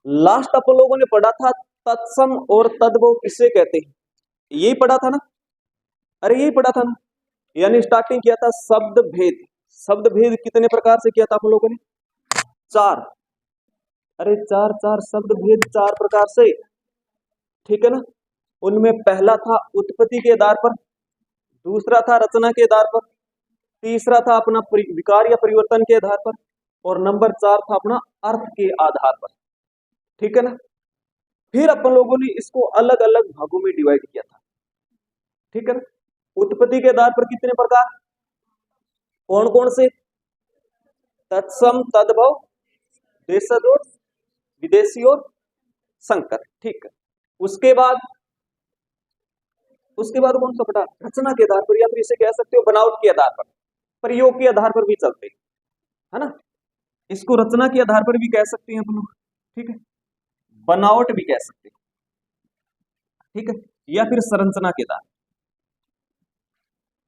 Last अपन लोगों ने पढ़ा था तत्सम और तद्भव किसे कहते हैं, यही पढ़ा था ना, अरे यही पढ़ा था ना। यानी स्टार्टिंग किया था शब्द भेद। शब्द भेद कितने प्रकार से किया था अपन लोगों ने, चार। अरे चार चार शब्द भेद चार प्रकार से, ठीक है ना। उनमें पहला था उत्पत्ति के आधार पर, दूसरा था रचना के आधार पर, तीसरा था अपना विकार या परिवर्तन के आधार पर, और नंबर चार था अपना अर्थ के आधार पर, ठीक है ना। फिर अपन लोगों ने इसको अलग अलग भागों में डिवाइड किया था, ठीक है ना। उत्पत्ति के आधार पर कितने प्रकार, कौन कौन से, तत्सम, तद्भव, देशज और विदेशी और संकर, ठीक है। उसके बाद कौन सा पढ़ा, रचना के आधार पर, या फिर इसे कह सकते हो बनावट के आधार पर, प्रयोग के आधार पर भी चलते है ना। इसको रचना के आधार पर भी कह सकते हैं अपन लोग, ठीक है। बनावट भी कह सकते हैं, ठीक है, या फिर संरचना के आधार,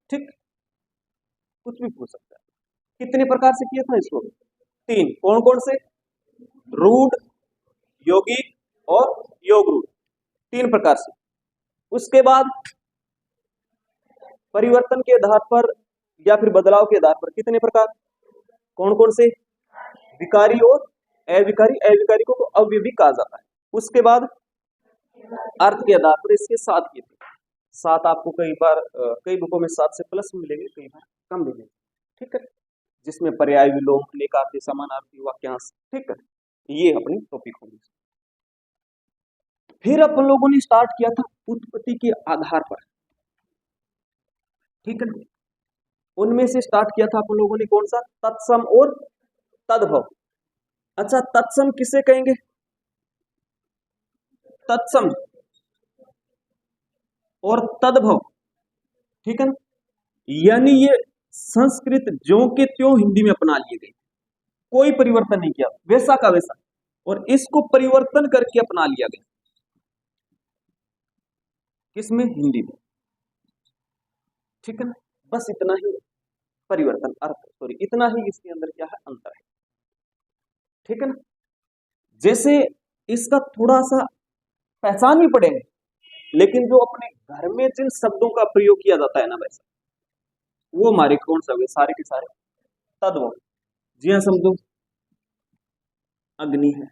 ठीक, कुछ भी पूछ सकता है। कितने प्रकार से किया था इसको, तीन, कौन कौन से, रूढ़, यौगिक और योग रूढ़, तीन प्रकार से। उसके बाद परिवर्तन के आधार पर या फिर बदलाव के आधार पर कितने प्रकार, कौन कौन से, विकारी और अविकारी, अविकारी को अव्यवी कहा जाता है। उसके बाद अर्थ के आधार पर इसके सात किए थे, सात आपको कई बार कई बुकों में 7 से प्लस मिलेंगे, कई बार कम मिलेंगे, ठीक है, जिसमें पर्याय, विलोम, अनेकार्थी, समानार्थी, वाक्यांश, ठीक है, ये अपनी टॉपिक होगी। फिर अपन लोगों ने स्टार्ट किया था उत्पत्ति के आधार पर, ठीक है ना। उनमें से स्टार्ट किया था अपन लोगों ने कौन सा, तत्सम और तद्भव। अच्छा, तत्सम किसे कहेंगे, तत्सम और तद्भव, ठीक है ना। यानी ये संस्कृत ज्यों के त्यों हिंदी में अपना लिए गए, कोई परिवर्तन नहीं किया, वैसा का वैसा, और इसको परिवर्तन करके अपना लिया गया, किसमें, हिंदी में, ठीक है ना। बस इतना ही परिवर्तन, अर्थ सॉरी, इतना ही इसके अंदर क्या है, अंतर है, ठीक है ना। जैसे इसका थोड़ा सा पहचान भी पड़ेंगे, लेकिन जो अपने घर में जिन शब्दों का प्रयोग किया जाता है ना, वैसा वो हमारे कौन सा हुए, सारे के सारे तद्भव। जी हाँ, समझो, अग्नि है,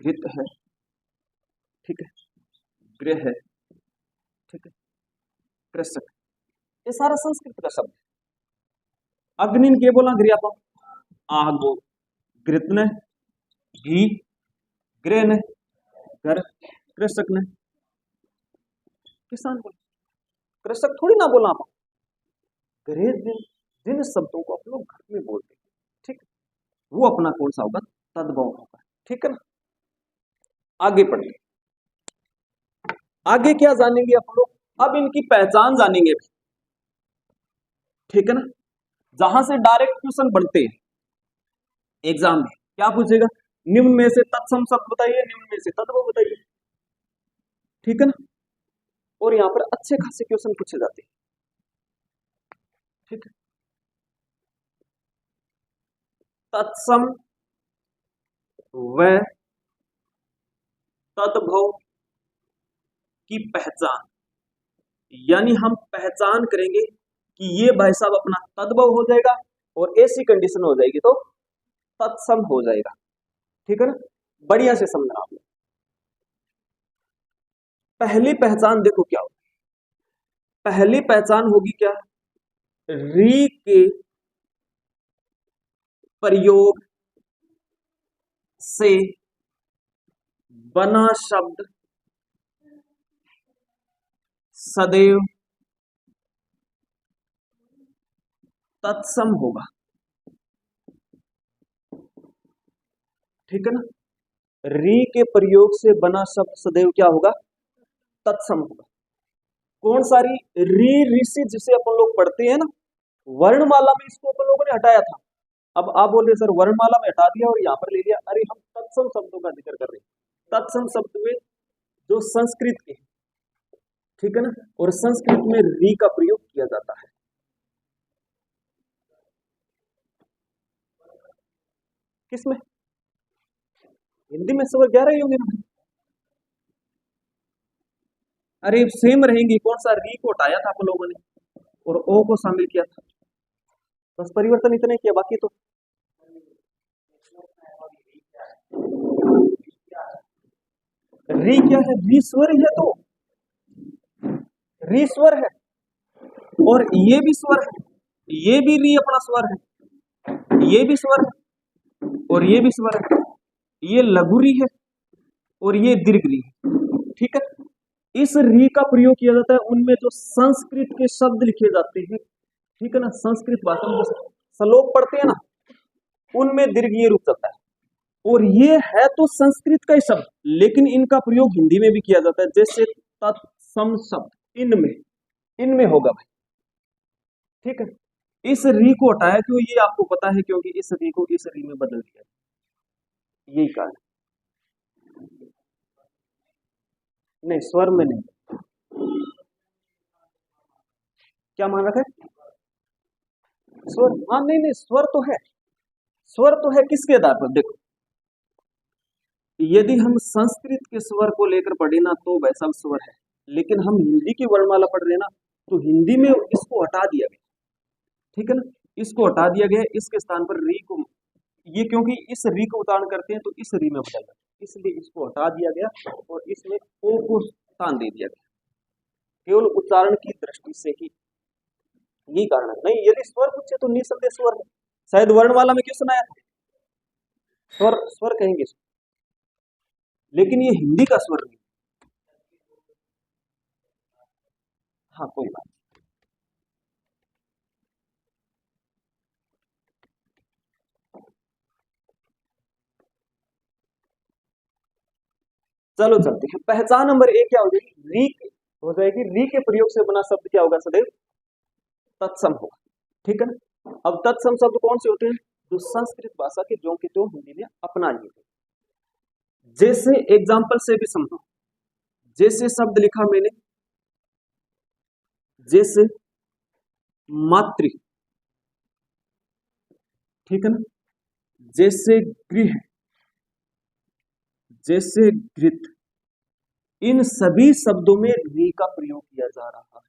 घृत है, ठीक है, गृह है, ठीक है, कृषक, ये सारा संस्कृत का शब्द है। अग्नि के बोला, गृह पर आग, घृत ने घी, गृह ने घर, कृषक ने किसान बोला, कृषक थोड़ी ना बोला आप, गृह जिन जिन शब्दों को आप लोग घर में बोलते हैं, ठीक, वो अपना कौन सा होगा, तद्भव होगा, ठीक है ना। आगे पढ़िए, आगे क्या जानेंगे आप लोग, अब इनकी पहचान जानेंगे, ठीक है ना। जहां से डायरेक्ट क्वेश्चन बनते हैं एग्जाम में, क्या पूछेगा, निम्न में से तत्सम शब्द बताइए, निम्न में से तद्भव बताइए, ठीक है ना। और यहां पर अच्छे खासे क्वेश्चन पूछे जाते हैं, ठीक है। तत्सम व तद्भव की पहचान, यानी हम पहचान करेंगे कि ये भाई साहब अपना तद्भव हो जाएगा, और ऐसी कंडीशन हो जाएगी तो तत्सम हो जाएगा, ठीक है ना। बढ़िया से समझना आप लोग। पहली पहचान देखो क्या होगी, पहली पहचान होगी क्या, री के प्रयोग से बना शब्द सदैव तत्सम होगा, ठीक है ना। री के प्रयोग से बना शब्द सदैव क्या होगा, तत्सम होगा। कौन सारी, री, ऋषि, जिसे अपन लोग पढ़ते हैं ना, वर्णमाला में इसको अपन लोगों ने हटाया था। अब आप बोल रहे सर वर्णमाला में हटा दिया और यहाँ पर ले लिया, अरे हम तत्सम शब्दों का जिक्र कर रहे हैं। तत्सम शब्द में जो संस्कृत के, ठीक है ना, और संस्कृत में री का प्रयोग किया जाता है, किसमें, हिंदी में स्वर 11 ही होंगे ना भाई। अरे सेम रहेंगी, कौन सा री को हटाया था आप लोगों ने और ओ को शामिल किया था, बस परिवर्तन इतने किया, बाकी तो री क्या है, री स्वर है, तो री स्वर है और ये भी स्वर है, ये भी री अपना स्वर है, ये भी स्वर है और ये भी स्वर है, ये लघु री है और ये दीर्घ री है। ठीक है, इस री का प्रयोग किया जाता है उनमें जो संस्कृत के शब्द लिखे जाते हैं, ठीक है ना, संस्कृत भाषा में जैसे श्लोक पढ़ते हैं ना, उनमें दीर्घीय रूप चलता है। और ये है तो संस्कृत का ही शब्द, लेकिन इनका प्रयोग हिंदी में भी किया जाता है, जैसे तत्सम शब्द इनमें, इनमें होगा भाई। ठीक है, इस री को हटाया क्यों, ये आपको पता है, क्योंकि इस री को इस री में बदल दिया, यही कारण। नहीं, स्वर में नहीं। क्या मान रखा है, स्वर, हाँ नहीं नहीं, स्वर तो है, स्वर तो है, किसके आधार पर, देखो यदि हम संस्कृत के स्वर को लेकर पढ़े ना तो वैसा स्वर है, लेकिन हम हिंदी की वर्णमाला पढ़ रहे ना, तो हिंदी में इसको हटा दिया गया। ठीक है ना, इसको हटा दिया गया, इसके स्थान पर री को, ये क्योंकि इस री को उच्चारण करते हैं तो इस री में बदल जाता है, इसलिए इसको हटा दिया गया और इसमें ओ को स्थान दे दिया गया, केवल उच्चारण की दृष्टि से ही, यही कारण है। नहीं, यदि स्वर पूछे तो निसंदेह स्वर है, शायद वर्णमाला में क्यों सुनाया था, स्वर स्वर कहेंगे, लेकिन ये हिंदी का स्वर नहीं। हाँ कोई बात, चलो चलते हैं। पहचान नंबर एक क्या हो जाएगी, री हो जाएगी, री के प्रयोग से बना शब्द क्या होगा, सदैव तत्सम होगा। ठीक है ना, अब तत्सम शब्द कौन से होते हैं, जो संस्कृत भाषा के जो के तो हिंदी में अपना लिए थे। जैसे एग्जाम्पल से भी समझो, जैसे शब्द लिखा मैंने, जैसे मातृ, ठीक है ना, जैसे गृह, जैसे घृत, इन सभी शब्दों में री का प्रयोग किया जा रहा है।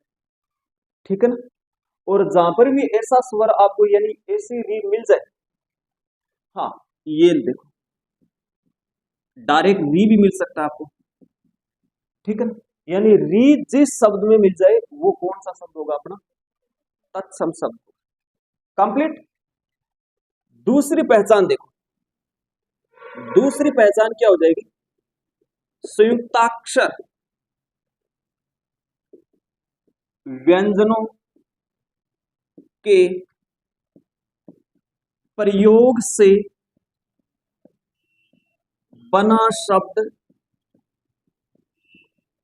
ठीक है ना, और जहां पर भी ऐसा स्वर आपको यानी ऐसी री मिल जाए, हाँ ये देखो, डायरेक्ट री भी मिल सकता है आपको। ठीक है ना, यानी री जिस शब्द में मिल जाए वो कौन सा शब्द होगा अपना, तत्सम शब्द। कंप्लीट। दूसरी पहचान देखो, दूसरी पहचान क्या हो जाएगी, संयुक्ताक्षर व्यंजनों के प्रयोग से बना शब्द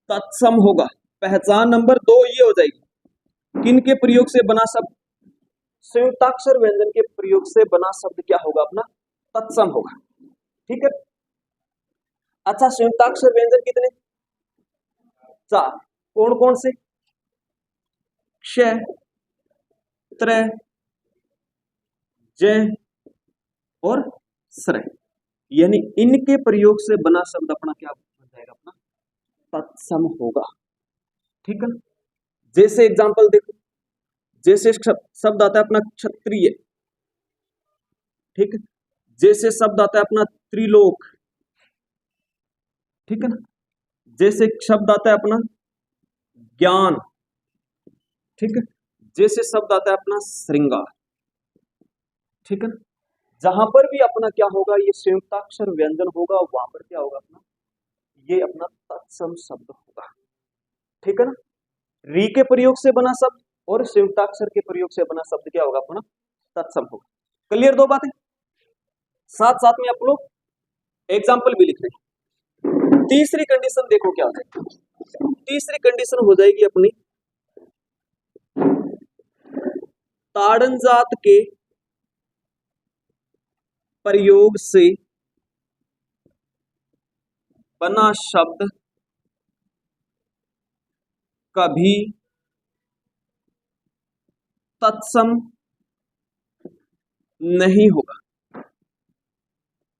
तत्सम होगा। पहचान नंबर 2 ये हो जाएगी, किन के प्रयोग से बना शब्द, संयुक्ताक्षर व्यंजन के प्रयोग से बना शब्द क्या होगा अपना, तत्सम होगा। ठीक है, अच्छा संयुक्ताक्षर व्यंजन कितने, 4, कौन कौन से, क्ष, त्र, जय और श्रय, यानी इनके प्रयोग से बना शब्द अपना क्या बन जाएगा, अपना तत्सम होगा। ठीक है, जैसे एग्जांपल देखो, जैसे शब्द आता है अपना क्षत्रिय, ठीक है, जैसे शब्द आता है अपना त्रिलोक, ठीक है ना, जैसे शब्द आता है अपना ज्ञान, ठीक है, जैसे शब्द आता है अपना श्रृंगार। ठीक है ना, जहां पर भी अपना क्या होगा, ये संयुक्ताक्षर व्यंजन होगा, वहां पर क्या होगा अपना, ये अपना तत्सम शब्द होगा। ठीक है ना, री के प्रयोग से बना शब्द और संयुक्ताक्षर के प्रयोग से बना शब्द क्या होगा अपना, तत्सम होगा। क्लियर, दो बातें, साथ साथ में आप लोग एग्जाम्पल भी लिख रहे हैं। तीसरी कंडीशन देखो क्या हो जाएगी, तीसरी कंडीशन हो जाएगी अपनी ताड़न जात के प्रयोग से बना शब्द कभी तत्सम नहीं होगा।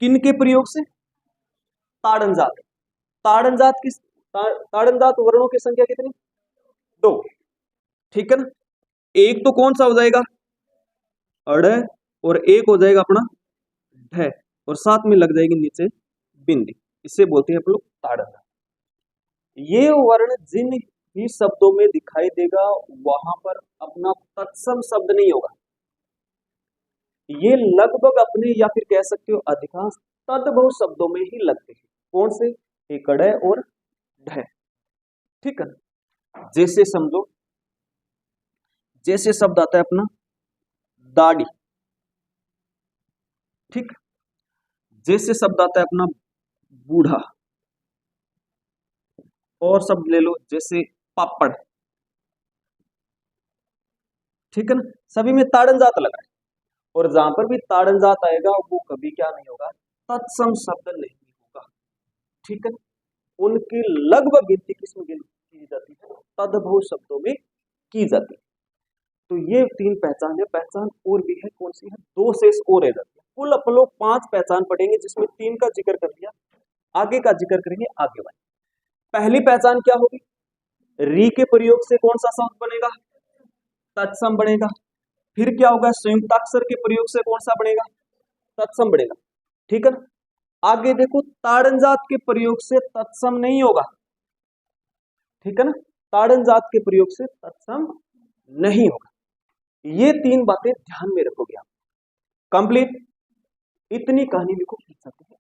किन के प्रयोग से, ताड़न जात। ताड़न जात की ताड़न जात वर्णों की संख्या कितनी? 2। ठीक है ना। एक तो कौन सा हो जाएगा? अड़, और एक हो जाएगा अपना ढ, और साथ में लग जाएगी नीचे बिंदी। इसे बोलते हैं हम लोग ताड़न जात। ये वर्ण जिन भी शब्दों में दिखाई देगा वहां पर अपना तत्सम शब्द नहीं होगा। ये लगभग अपने या फिर कह सकते हो अधिकांश तद्भव शब्दों में ही लगते हैं। कौन से? एक अड़ और ढ। ठीक है ना। जैसे समझो, जैसे शब्द आता है अपना दाढ़ी। ठीक। जैसे शब्द आता है अपना बूढ़ा, और शब्द ले लो जैसे पापड़। ठीक है ना। सभी में ताड़न जात लगा है, और जहां पर भी ताड़न जात आएगा वो कभी क्या नहीं होगा? तत्सम शब्द नहीं होगा। ठीक है ना। उनकी लगभग गिनती किसमें की जाती है? तद्भव शब्दों में की जाती है। तो ये 3 पहचान है। पहचान और भी है, कौन सी है? 2 शेष और रह जाती है। कुल अपन लोग 5 पहचान पढ़ेंगे, जिसमें 3 का जिक्र कर दिया, आगे का जिक्र करेंगे आगे वाले। पहली पहचान क्या होगी? री के प्रयोग से कौन सा शब्द बनेगा? तत्सम बनेगा। फिर क्या होगा? संयुक्ताक्षर के प्रयोग से कौन सा बनेगा? तत्सम बनेगा। ठीक है ना। आगे देखो, ताड़न जात के प्रयोग से तत्सम नहीं होगा। ठीक है ना। ताड़न जात के प्रयोग से तत्सम नहीं होगा। ये 3 बातें ध्यान में रखोगे आप। कंप्लीट। इतनी कहानी लिखो, लिख सकते हैं।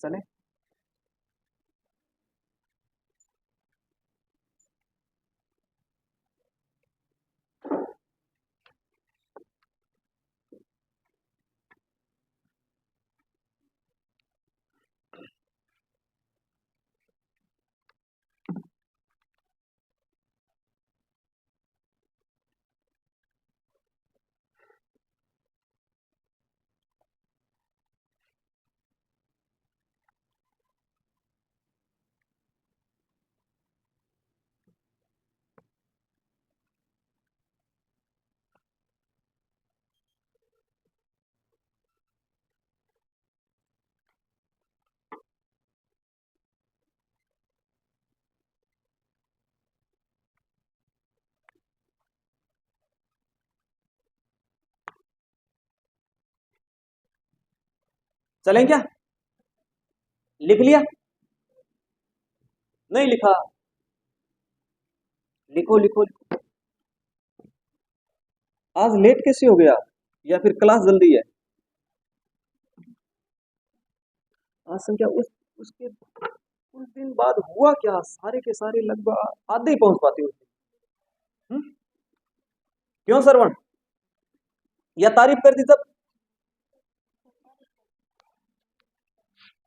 चले। चलें क्या? लिख लिया? नहीं लिखा? लिखो लिखो लिखो। आज लेट कैसे हो गया, या फिर क्लास जल्दी है? आज संख्या उसके कुछ दिन बाद हुआ क्या, सारे के सारे लगभग आधे ही पहुंच पाते हो। क्यों श्रवण, या तारीफ कर दी तब?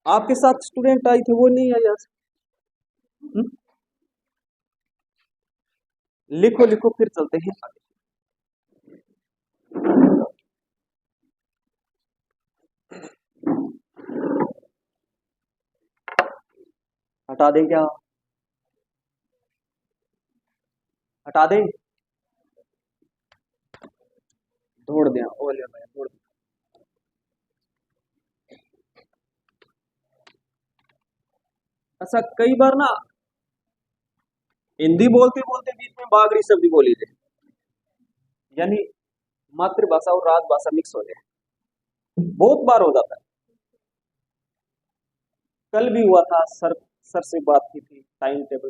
आपके साथ स्टूडेंट आई थे वो नहीं आई आज? लिखो लिखो फिर चलते हैं आगे। हटा दें क्या? हटा दें? छोड़ दें? ओले भाई छोड़ दें। अच्छा कई बार ना हिंदी बोलते बोलते बीच में बागड़ी शब्द बोली थे, यानी मातृभाषा और राजभाषा मिक्स हो जाए, बहुत बार हो जाता है। कल भी हुआ था, सर से बात की थी टाइम टेबल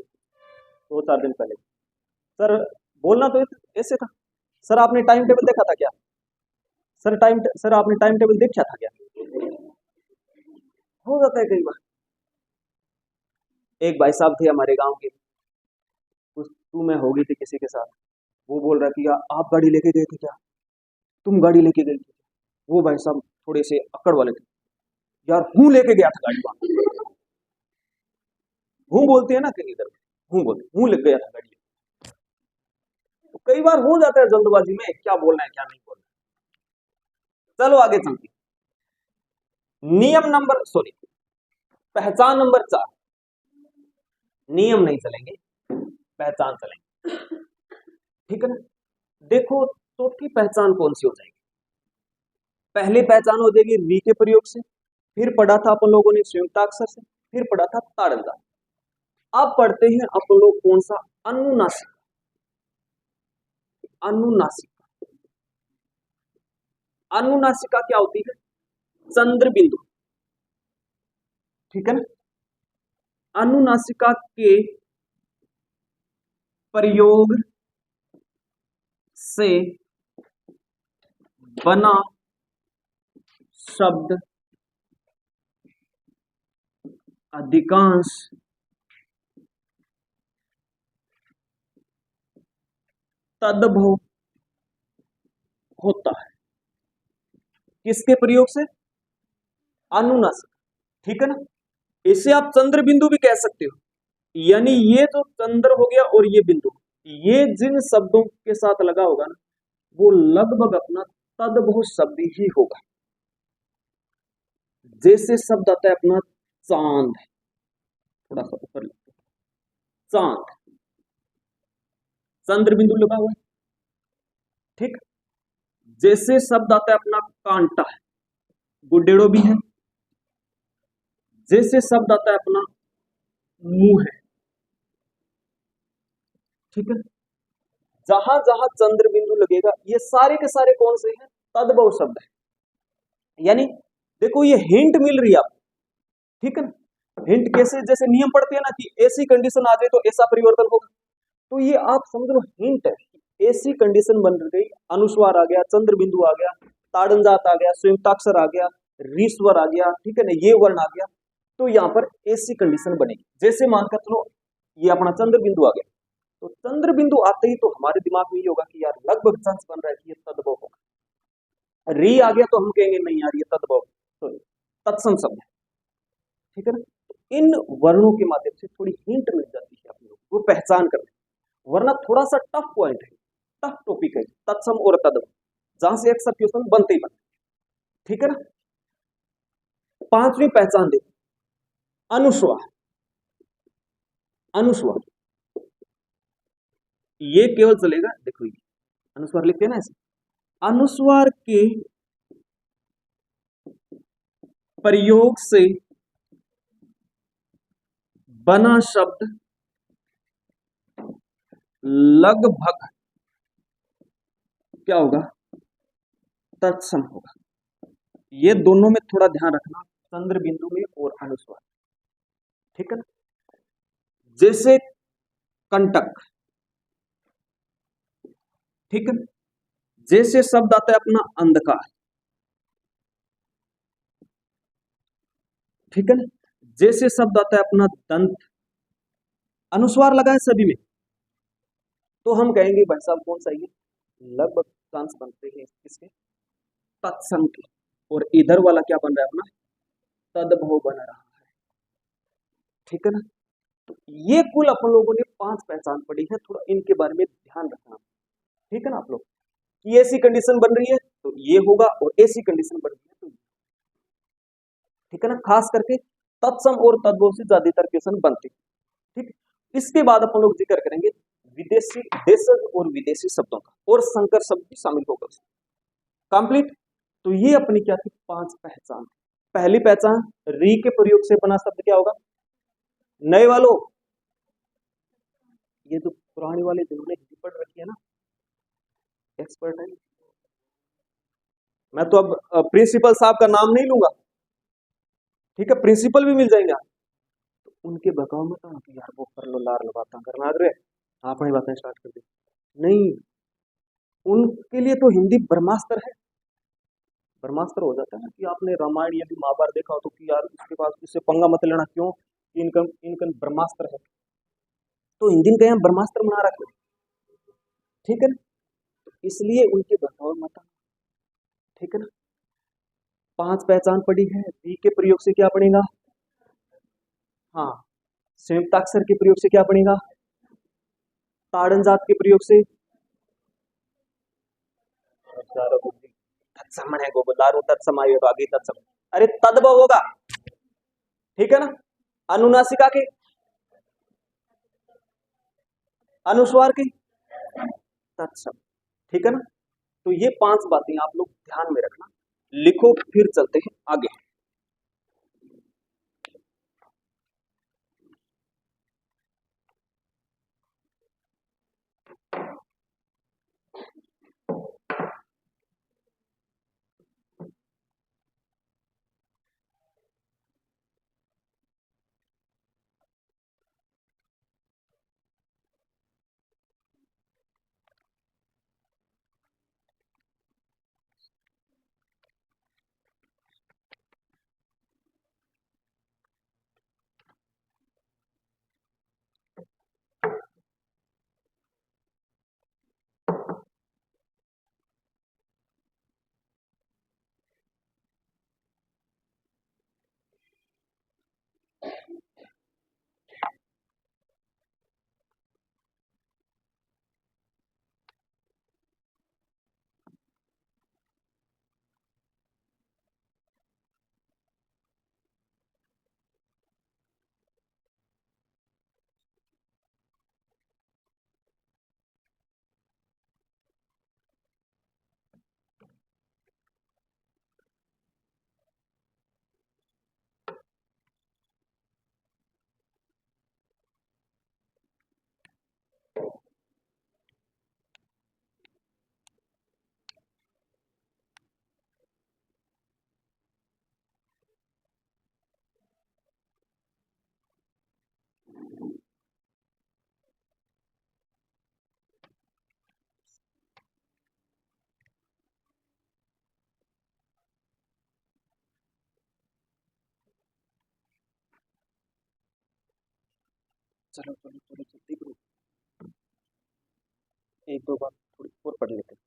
2-4 दिन पहले। सर बोलना तो ऐसे था, सर आपने टाइम टेबल देखा था क्या? सर आपने टाइम टेबल देखा था क्या? हो जाता है कई बार। एक भाई साहब थे हमारे गांव के, कुछ तू में हो गई थी किसी के साथ, वो बोल रहा कि यार आप गाड़ी लेके गए थे क्या? तुम गाड़ी लेके गए थे? वो भाई साहब थोड़े से अक्कड़ वाले थे, यार हूँ लेके गया था गाड़ी वहां। हूँ बोलते हैं ना कहीं इधर, हूँ बोलते, हूँ लेके गया था गाड़ी। तो कई बार हो जाता है जल्दबाजी में क्या बोलना है क्या नहीं बोलना है। चलो आगे चलते। नियम नंबर सॉरी पहचान नंबर 4। नियम नहीं चलेंगे, पहचान चलेंगे, ठीक है ना? देखो चौथी पहचान कौन सी हो जाएगी? पहले पहचान हो जाएगी री के प्रयोग से, फिर पढ़ा था अपन लोगों ने संयुक्ताक्षर से, फिर पढ़ा था ताड़नदार। अब पढ़ते हैं अपन लोग कौन सा? अनुनासिक। अनुनासिका, अनुनासिका क्या होती है? चंद्र बिंदु, ठीक है ना? अनुनासिका के प्रयोग से बना शब्द अधिकांश तद्भव होता है। किसके प्रयोग से? अनुनासिक, ठीक है ना? इसे आप चंद्र बिंदु भी कह सकते हो, यानी ये जो चंद्र हो गया और ये बिंदु, ये जिन शब्दों के साथ लगा होगा ना, वो लगभग अपना तद्भव शब्द ही होगा। जैसे शब्द आता है अपना चांद, थोड़ा सा ऊपर लिखते हैं, चांद, चंद्र बिंदु लगा हुआ है, ठीक। जैसे शब्द आता है अपना कांटा, गुड्डेड़ो भी है। जैसे शब्द आता है अपना मुंह है, ठीक है। जहां जहां चंद्र बिंदु लगेगा ये सारे के सारे कौन से हैं? तद्भव शब्द है। यानी देखो ये हिंट मिल रही है आपको, ठीक है ना? हिंट कैसे? जैसे नियम पढ़ते हैं ना कि ऐसी कंडीशन आ जाए तो ऐसा परिवर्तन होगा, तो ये आप समझ लो हिंट है। ऐसी कंडीशन बन गई, अनुस्वार आ गया, चंद्र बिंदु आ गया, ताड़नजात आ गया, संयुक्ताक्षर आ गया, रीस्वर आ गया, ठीक है ना, ये वर्ण आ गया, तो यहाँ पर ऐसी कंडीशन बनेगी। जैसे मानकर चलो ये अपना चंद्र बिंदु आ गया, तो चंद्र बिंदु आते ही तो हमारे दिमाग में ये होगा कि यार लगभग चांस बन रहा है कि ये तद्भव होगा। री आ गया तो हम कहेंगे नहीं यार ये तद्भव, सॉरी तत्सम शब्द है, ठीक है ना? तो इन वर्णों के माध्यम से थोड़ी हिंट मिल जाती है आप लोग वो पहचान करने, वरना थोड़ा सा टफ पॉइंट है, टफ टॉपिक है तत्सम और तद्भव, जहां से अक्सर क्वेश्चन बनते ही बनते, ठीक है ना? पांचवी पहचान देखो, अनुस्वार। अनुस्वार ये केवल चलेगा, देखो ये अनुस्वार लिखते हैं ना ऐसे, अनुस्वार के प्रयोग से बना शब्द लगभग क्या होगा? तत्सम होगा। ये दोनों में थोड़ा ध्यान रखना, चंद्र बिंदु में और अनुस्वार, ठीक है ना। जैसे कंटक, ठीक है, जैसे शब्द आता है अपना अंधकार, ठीक है ना, जैसे शब्द आता है अपना दंत, अनुस्वार लगा है सभी में, तो हम कहेंगे भाई साहब कौन सा ये लगभग चांस बनते हैं इसके तत्सम के, और इधर वाला क्या बन रहा है अपना तद्भव बन रहा है, ठीक है ना। तो ये कुल अपन लोगों ने 5 पहचान पड़ी है, थोड़ा इनके बारे में ध्यान रखना, ठीक है ना आप लोग, कि ऐसी कंडीशन बन रही है तो ये होगा, और ऐसी कंडीशन बन रही है तो, ठीक है ना, खास करके तत्सम और तद्भव से ज्यादातर क्वेश्चन बनते हैं, ठीक। इसके बाद अपन लोग जिक्र करेंगे विदेशी देशज और विदेशी शब्दों का, और संकर शब्द भी शामिल होगा कंप्लीट। तो ये अपनी क्या थी 5 पहचान। पहली पहचान, री के प्रयोग से बना शब्द क्या होगा, नए वालों, ये तो पुराने वाले जिन्होंने हिंदी पढ़ रखी है ना, एक्सपर्ट है, मैं तो अब प्रिंसिपल साहब का नाम नहीं लूंगा, ठीक है, प्रिंसिपल भी मिल जाएंगे, तो उनके बकाव में तो कि यार वो कर लो लार बातें करना रहे, आपने बातें स्टार्ट कर दी, नहीं, उनके लिए तो हिंदी ब्रह्मास्त्र है, ब्रह्मास्त्र हो जाता है ना, कि आपने रामायण यदि महाभारत देखा हो तो कि यार इसके पास इससे पंगा मत लेना, क्यों, इनका इनका ब्रह्मास्त्र है, तो हिंदी का यहाँ ब्रह्मास्त्र बना रखे, ठीक है ना, तो इसलिए उनके बकाव मत, ठीक है ना। 5 पहचान पड़ी है, री के प्रयोग से क्या बनेगा, हाँ, संयुक्ताक्षर के प्रयोग से क्या बनेगा, ताड़न जात के प्रयोग से तत्सम है गोबलारू तत्सम आयोग आगे तत्सम, अरे तद्भव होगा, ठीक है ना, अनुनासिका के, अनुस्वार के तत्सम, ठीक है ना। तो ये 5 बातें आप लोग ध्यान में रखना, लिखो, फिर चलते हैं आगे। चलो चलो चलो जल्दी करो, एक दो बार थोड़ी और पढ़ लेते हैं।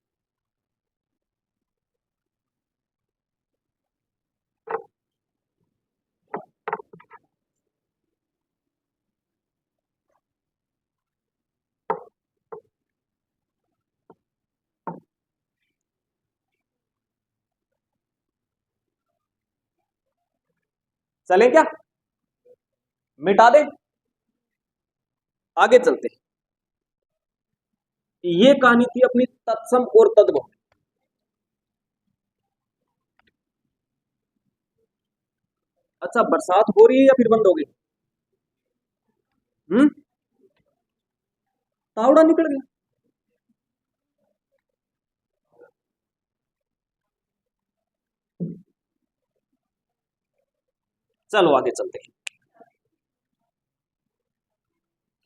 चलें क्या, मिटा दें, आगे चलते हैं। ये कहानी थी अपनी तत्सम और तद्भव। अच्छा, बरसात हो रही है या फिर बंद हो गई, तावड़ा निकल गया, चलो आगे चलते हैं।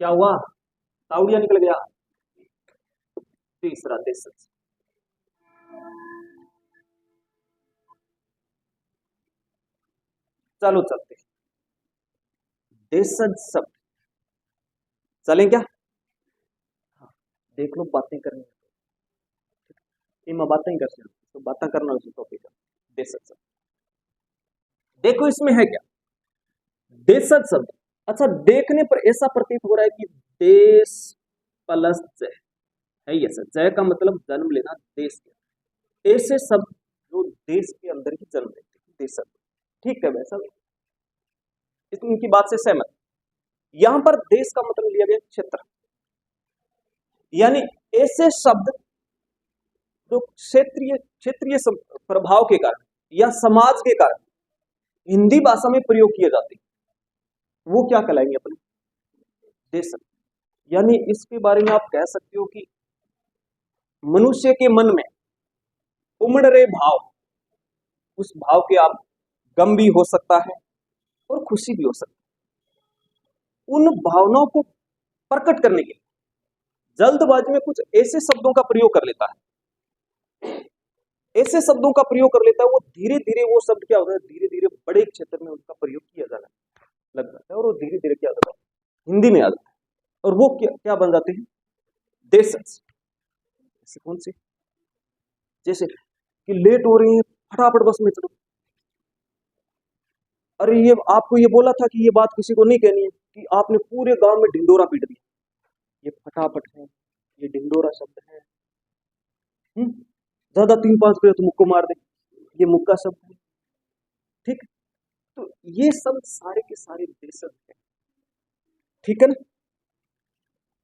क्या हुआ, ताउड़िया निकल गया। तीसरा देशज। चलो चलते हैं। देशज शब्द चलें क्या? हाँ, देख लो बातें करनी इमा बातें कर सकते तो बातें करना उसी टॉपिक है। देशज शब्द देखो इसमें है क्या, देशज शब्द। अच्छा, देखने पर ऐसा प्रतीत हो रहा है कि देश प्लस जय है। ये सर जय का मतलब जन्म लेना, देश के ऐसे शब्द जो देश के अंदर ही जन्म लेते हैं, देश शब्द। ठीक है भाई साहब, इनकी बात से सहमत। यहां पर देश का मतलब लिया गया क्षेत्र, यानी ऐसे शब्द जो क्षेत्रीय क्षेत्रीय प्रभाव के कारण या समाज के कारण हिंदी भाषा में प्रयोग किए जाते हैं, वो क्या कहलाएंगे अपने देश शब्द। यानी इसके बारे में आप कह सकते हो कि मनुष्य के मन में उमड़ रहे भाव, उस भाव के आप गम भी हो सकता है और खुशी भी हो सकती है। उन भावनाओं को प्रकट करने के लिए जल्दबाजी में कुछ ऐसे शब्दों का प्रयोग कर लेता है, ऐसे शब्दों का प्रयोग कर लेता है, वो धीरे धीरे वो शब्द क्या होता है, धीरे धीरे बड़े क्षेत्र में उनका प्रयोग किया जाना लग जाता है और वो धीरे धीरे क्या होता है, हिंदी में आ जाता है और वो क्या बन जाते हैं, देशज। जैसे कौन से, जैसे कि लेट हो रही है, फटाफट बस में चलो। अरे ये आपको ये बोला था कि ये बात किसी को नहीं कहनी है, कि आपने पूरे गांव में ढिंडोरा पीट दिया। ये फटाफट है, ये ढिंडोरा शब्द है। ज्यादा 3-5 पे तो मुक्को मार दे, ये मुक्का शब्द है। ठीक, तो ये सब सारे के सारे देशज है। ठीक है ना,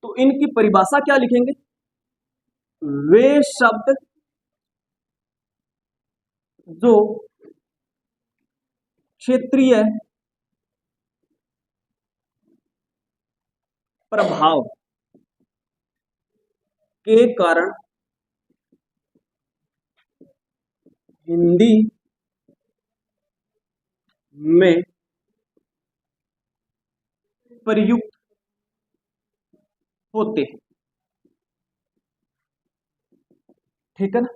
तो इनकी परिभाषा क्या लिखेंगे, वे शब्द जो क्षेत्रीय प्रभाव के कारण हिंदी में प्रयुक्त होते हैं। ठीक है ना,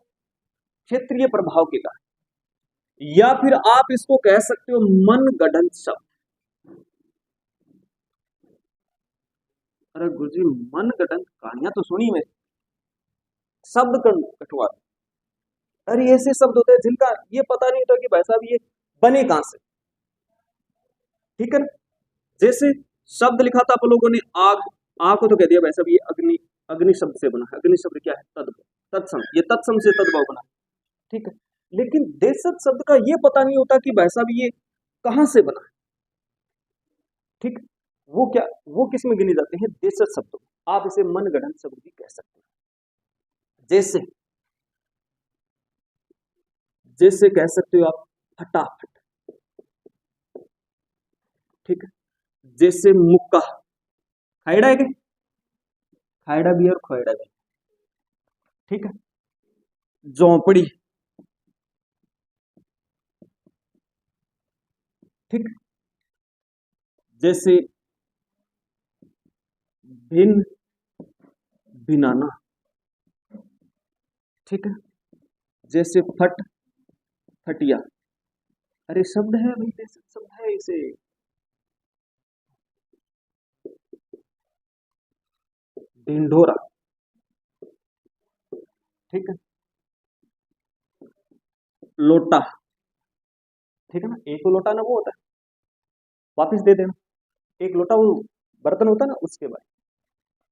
क्षेत्रीय प्रभाव के कारण, या फिर आप इसको कह सकते हो मनगढ़ंत शब्द। अरे गुरुजी, मनगढ़ंत कहानियां तो सुनी मैं, शब्द कटवा। अरे ऐसे शब्द होते हैं जिनका ये पता नहीं होता कि भाई साहब ये बने कहां से। ठीक है ना, जैसे शब्द लिखा था आप लोगों ने आग, आग को तो कह दिया भाई साहब ये अग्नि, अग्नि शब्द से बना है। अग्नि शब्द क्या है, तद्भव, तत्सम, ये तत्सम से तद्भव बना। ठीक है, लेकिन देशज शब्द का ये पता नहीं होता कि भाई साहब ये कहां से बना है। ठीक, वो क्या, वो किस में गिने जाते हैं, देशज शब्दों। आप इसे मनगढ़ंत शब्द भी कह सकते हैं। जैसे जैसे कह सकते हो आप फटाफट। ठीक है, जैसे मुक्का, खायड़ा है क्या, खायड़ा भी और खोयड़ा भी। ठीक है, झोंपड़ी। ठीक, जैसे भिन्न, भिनाना। ठीक है, जैसे फट, फटिया। अरे शब्द है भाई, देशज शब्द है इसे। ढिंढोरा। ठीक है, लोटा। ठीक है ना, एक लोटा ना वो होता है, वापिस दे देना, एक लोटा वो बर्तन होता है ना, उसके बाद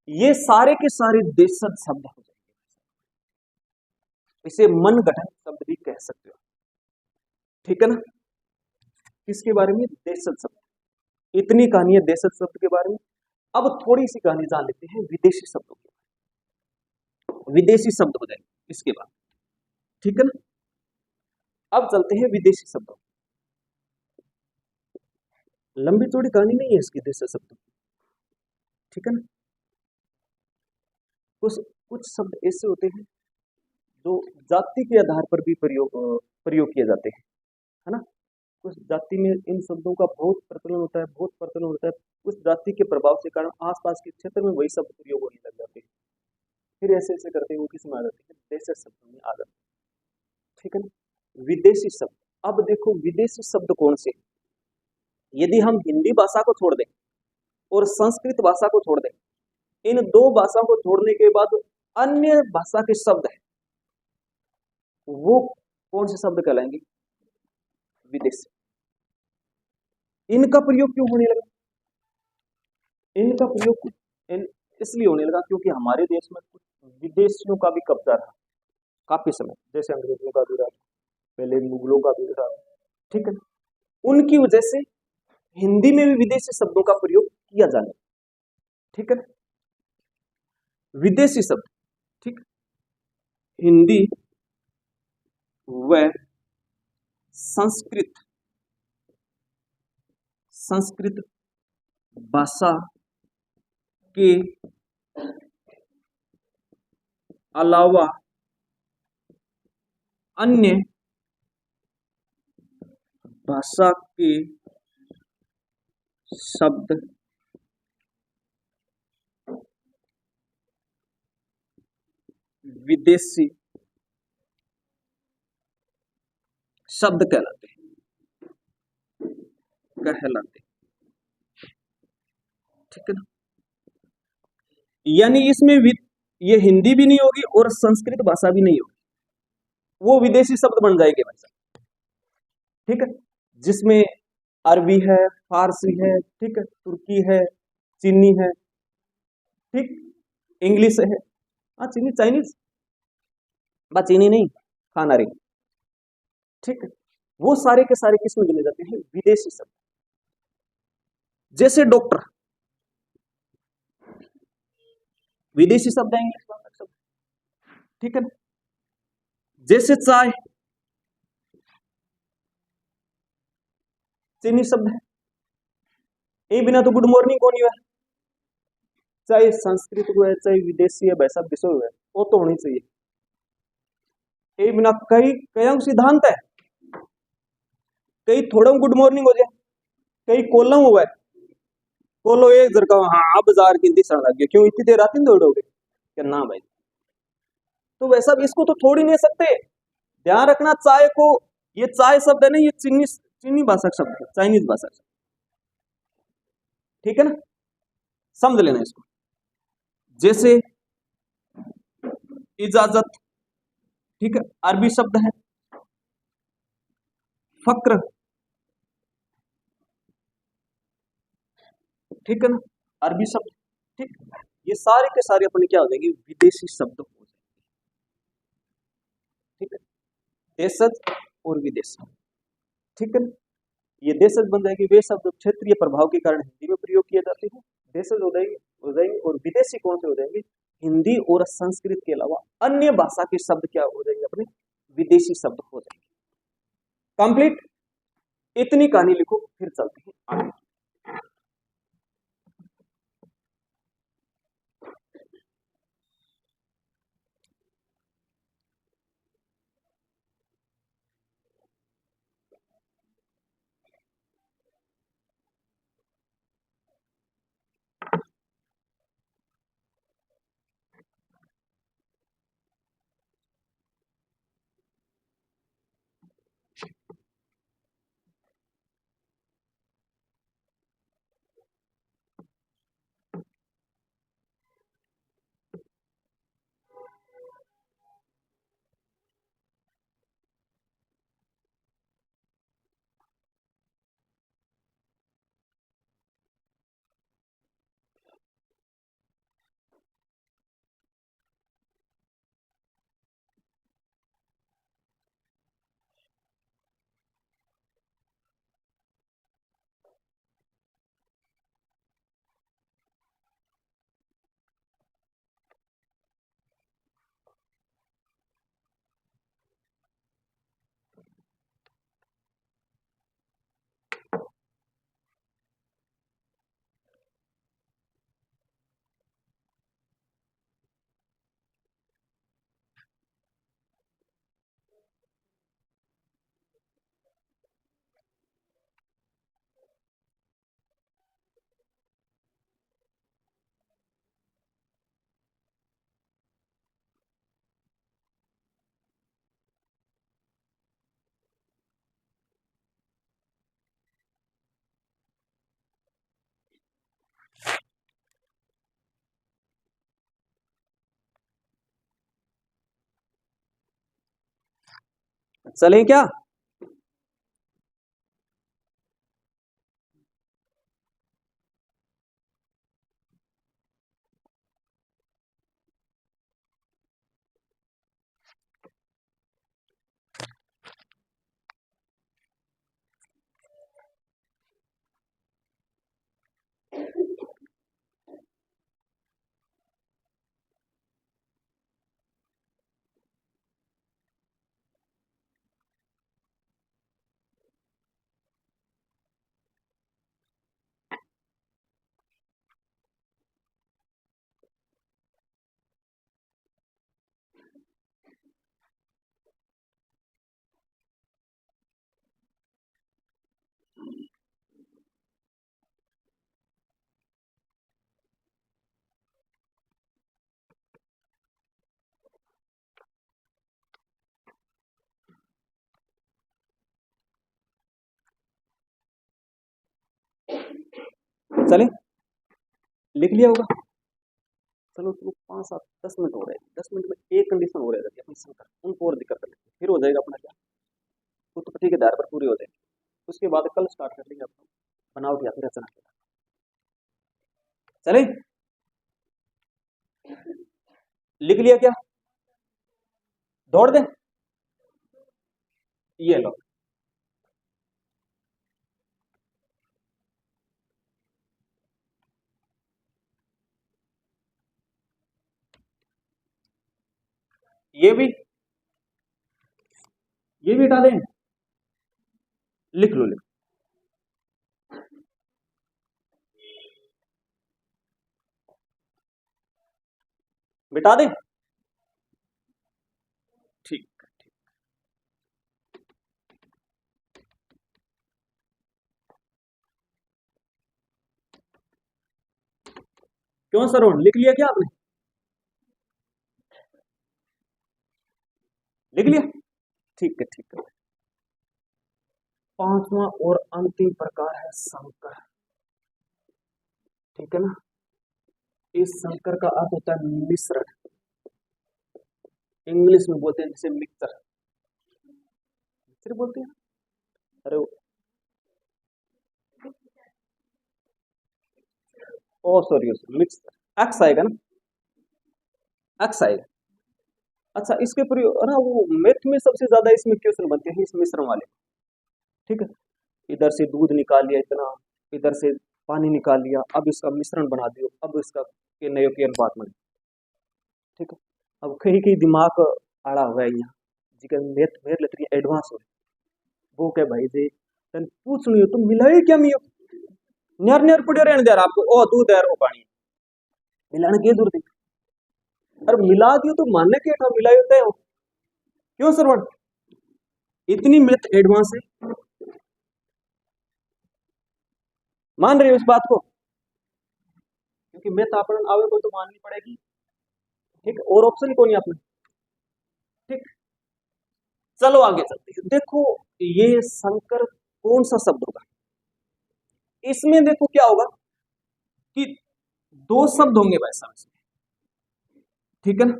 ये सारे के सारे देशज शब्द हो जाएंगे। इसे मनगढ़ंत शब्द भी कह सकते हो। ठीक है ना, किसके बारे में, देशज शब्द। इतनी कहानी है देशज शब्द के बारे में। अब थोड़ी सी कहानी जान लेते हैं विदेशी शब्दों की। विदेशी शब्द हो जाएंगे इसके बाद। ठीक है ना, अब चलते हैं विदेशी शब्दों। लंबी चौड़ी कहानी नहीं है इसकी देशज शब्दों। ठीक है ना, कुछ कुछ शब्द ऐसे होते हैं जो जाति के आधार पर भी प्रयोग किए जाते हैं, है ना। उस जाति में इन शब्दों का बहुत प्रचलन होता है, बहुत प्रचलन होता है। उस जाति के प्रभाव के कारण आसपास के क्षेत्र में वही शब्द प्रयोग होने लग जाते हैं। फिर ऐसे ऐसे करते हुए किस में आ जाते हैं, देशी शब्द में आ जाते हैं। ठीक है ना। विदेशी शब्द, अब देखो विदेशी शब्द कौन से, यदि हम हिंदी भाषा को छोड़ दें और संस्कृत भाषा को छोड़ दें, इन दो भाषाओं को छोड़ने के बाद अन्य भाषा के शब्द है, वो कौन से शब्द कहलाएंगे, विदेशी। इनका प्रयोग क्यों होने लगा, इनका प्रयोग इसलिए होने लगा क्योंकि हमारे देश में कुछ विदेशियों का भी कब्जा रहा काफी समय, जैसे अंग्रेजों का भी रहा, पहले मुगलों का भी रहा। ठीक है, उनकी वजह से हिंदी में भी विदेशी शब्दों का प्रयोग किया जाने। ठीक है, विदेशी शब्द, ठीक, हिंदी व संस्कृत भाषा के अलावा अन्य भाषा के शब्द विदेशी शब्द कहलाते हैं। ठीक है ना, यानी इसमें ये हिंदी भी नहीं होगी और संस्कृत भाषा भी नहीं होगी, वो विदेशी शब्द बन जाएंगे भाई साहब। ठीक है, जिसमें अरबी है, फारसी है, ठीक है, तुर्की है, चीनी है, ठीक, इंग्लिश है, हाँ चीनी, चाइनीज, बस चीनी नहीं, खाना रही। ठीक है, वो सारे के सारे किसमें गिने जाते हैं, विदेशी शब्द। जैसे डॉक्टर, विदेशी शब्द है, इंग्लिश भाषा शब्द। ठीक है ना, जैसे चाय, चीनी शब्द है, ये बिना तो गुड मॉर्निंग कौन है, चाहे संस्कृत को है चाहे विदेशी है, वैसा विषय है, वो तो होनी चाहिए। ये बिना कई कई सिद्धांत है, कई थोड़ा गुड मॉर्निंग हो जाए, कई कोलम हुआ है, कोलो एक जर का हाँ बाजार की दिशा लग गया, क्यों इतनी देर आती दौड़ोगे, क्या ना भाई, तो वैसा भी इसको तो छोड़ ही नहीं सकते। ध्यान रखना, चाय को, ये चाय शब्द है ना, ये चीनी चीनी भाषा शब्द है, चाइनीज भाषा शब्द। ठीक है ना, समझ लेना इसको। जैसे इजाजत, ठीक है, अरबी शब्द है। फक्र, ठीक है ना, अरबी शब्द। ठीक, ये सारे के सारे अपने क्या हो जाएंगे, विदेशी शब्द हो जाएंगे। ठीक है, देशज और विदेशी। ठीक है ना, ये देशज बन जाएंगे वे शब्द क्षेत्रीय प्रभाव के कारण हिंदी में प्रयोग किए जाते हैं, देशज हो जाएंगे। और विदेशी कौन से हो जाएंगे, हिंदी और संस्कृत के अलावा अन्य भाषा के शब्द क्या हो जाएंगे, अपने विदेशी शब्द हो जाएंगे। कंप्लीट, इतनी कहानी लिखो, फिर चलते हैं आगे। चलें क्या? चले, लिख लिया होगा। चलो तो 5 7 10 मिनट हो रहे हैं, 10 मिनट में एक कंडीशन हो रहेगी अपनी संकर, उनको और दिक्कत कर लेते हैं, फिर हो जाएगा अपना क्या, उत्पत्ति के आधार पर पूरी हो जाएगी। उसके बाद कल स्टार्ट कर लेंगे अपना बनावट या फिर रचना के। चले, लिख लिया क्या? दौड़ दे, ये लो। ये भी, ये भी हटा दें, लिख लो, लिख। मिटा दें, ठीक। क्यों सरवण, लिख लिया क्या आपने? लिख लिया, ठीक है, ठीक है। पांचवा और अंतिम प्रकार है संकर, ठीक है ना। इस संकर का अर्थ होता है मिश्रण, इंग्लिश में बोलते हैं जिसे मिक्सर, मिक्सर बोलते हैं। अरे ओ सॉरी, मिक्सर, एक्स आएगा ना, एक्स आएगा। अच्छा, इसके प्रयोग ना वो मैथ में सबसे ज्यादा इसमें क्वेश्चन बनते हैं इस मिश्रण वाले, ठीक है। इधर से दूध निकाल लिया इतना, इधर से पानी निकाल लिया, अब इसका मिश्रण बना दियो, अब इसका के नयो के अनुपात में, ठीक है। अब कहीं कहीं दिमाग आड़ा हुआ है यहाँ, जिके मैथ मेरे लिए एडवांस हो, वो क्या भाई जी तन पूछ लियो तुम मिलाए क्या मियो, न्यार न्यार पड़े रहने दे आपको, ओ दूध है ओ पानी, मिलाने के दूर थी। अरे मिला दियो तो मानने के था मिला होता है, क्यों सरवण, इतनी मैथ एडवांस है, मान रहे हो इस बात को, क्योंकि मैथ आपन आवे कोई तो माननी पड़ेगी, ठीक। और ऑप्शन कौन है आपने, ठीक। चलो आगे चलते हैं, देखो ये संकर कौन सा शब्द होगा, इसमें देखो क्या होगा कि दो शब्द होंगे भाई साहब इसमें, ठीक है ना,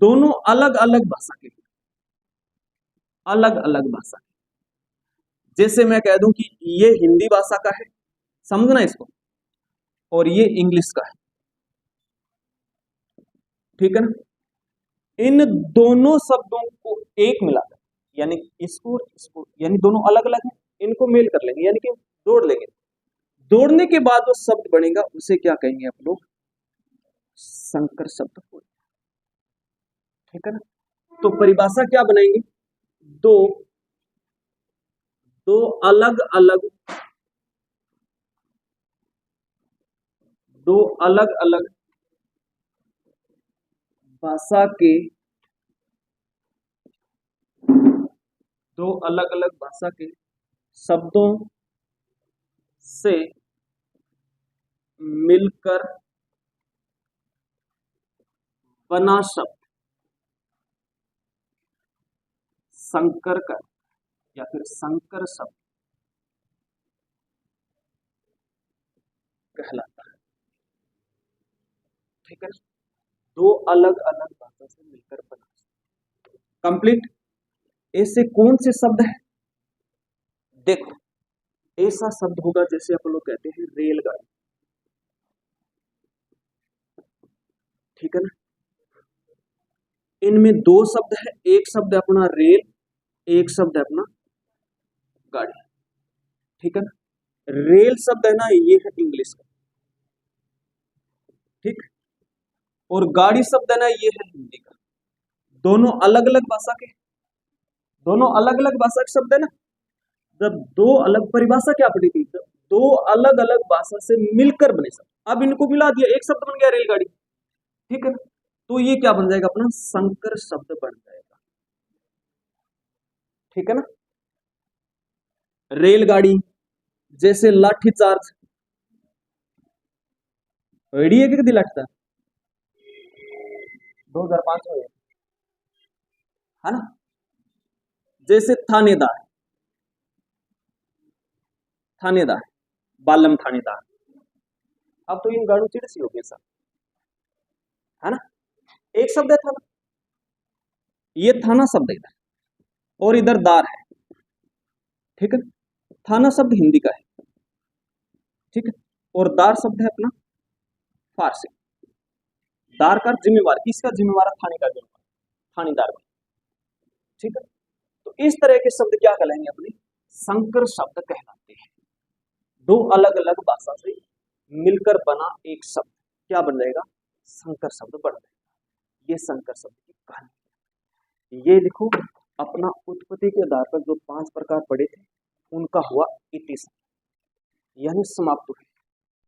दोनों अलग अलग भाषा के, अलग अलग भाषा, जैसे मैं कह दूं कि ये हिंदी भाषा का है, समझना इसको, और ये इंग्लिश का है, ठीक है ना। इन दोनों शब्दों को एक मिलाकर, यानी इसको यानी दोनों अलग अलग हैं, इनको मेल कर लेंगे, यानी कि जोड़ लेंगे, जोड़ने के बाद जो शब्द बनेगा उसे क्या कहेंगे आप लोग, संकर शब्द हो, ठीक है ना। तो परिभाषा क्या बनाएंगे, दो दो अलग अलग, दो अलग अलग भाषा के, दो अलग अलग भाषा के शब्दों से मिलकर बना शब्द संकर का, या फिर संकर शब्द कहलाता है, ठीक है। दो अलग अलग भाषा से मिलकर बना, कंप्लीट। ऐसे कौन से शब्द है? देखो, ऐसा शब्द होगा जैसे अपन लोग कहते हैं रेलगाड़ी, ठीक है ना। इनमें दो शब्द है, एक शब्द है अपना रेल, एक शब्द है अपना गाड़ी, ठीक है ना। रेल शब्द है ना, ये है इंग्लिश का, ठीक। और गाड़ी शब्द है ना, ये है हिंदी का। दोनों अलग अलग भाषा के, दोनों अलग अलग भाषा के शब्द है ना। जब दो अलग परिभाषा क्या पड़ी थी, जब दो अलग अलग भाषा से मिलकर बने शब्द, अब इनको मिला दिया, एक शब्द बन गया रेलगाड़ी, ठीक है ना। तो ये क्या बन जाएगा अपना, संकर शब्द बन जाएगा, ठीक है ना। रेलगाड़ी, जैसे लाठी चार्ज, रेडी है कि कदी लाठी चार्ज 2005 में, है ना। जैसे थानेदार, थानेदार, बालम थानेदार, अब तो इन गाड़ू चिड़ सी हो गई सब, है ना। एक शब्द है थाना, ये थाना शब्द है इधर, और इधर दार है, ठीक है। थाना शब्द हिंदी का है, ठीक है। और दार शब्द है अपना फारसी। दार का जिम्मेवार, किसका जिम्मेवार है, थाने का जिम्मेवार, थानेदार का, ठीक है। तो इस तरह के शब्द क्या कहलाएंगे अपने, संकर शब्द कहलाते हैं। दो अलग अलग भाषा से मिलकर बना एक शब्द क्या बन जाएगा, संकर शब्द बन जाएगा। ये संकर शब्द की कहानी। ये लिखो, अपना उत्पत्ति के आधार पर जो 5 प्रकार पढ़े थे उनका हुआ इतिहास, यानी समाप्त हुआ।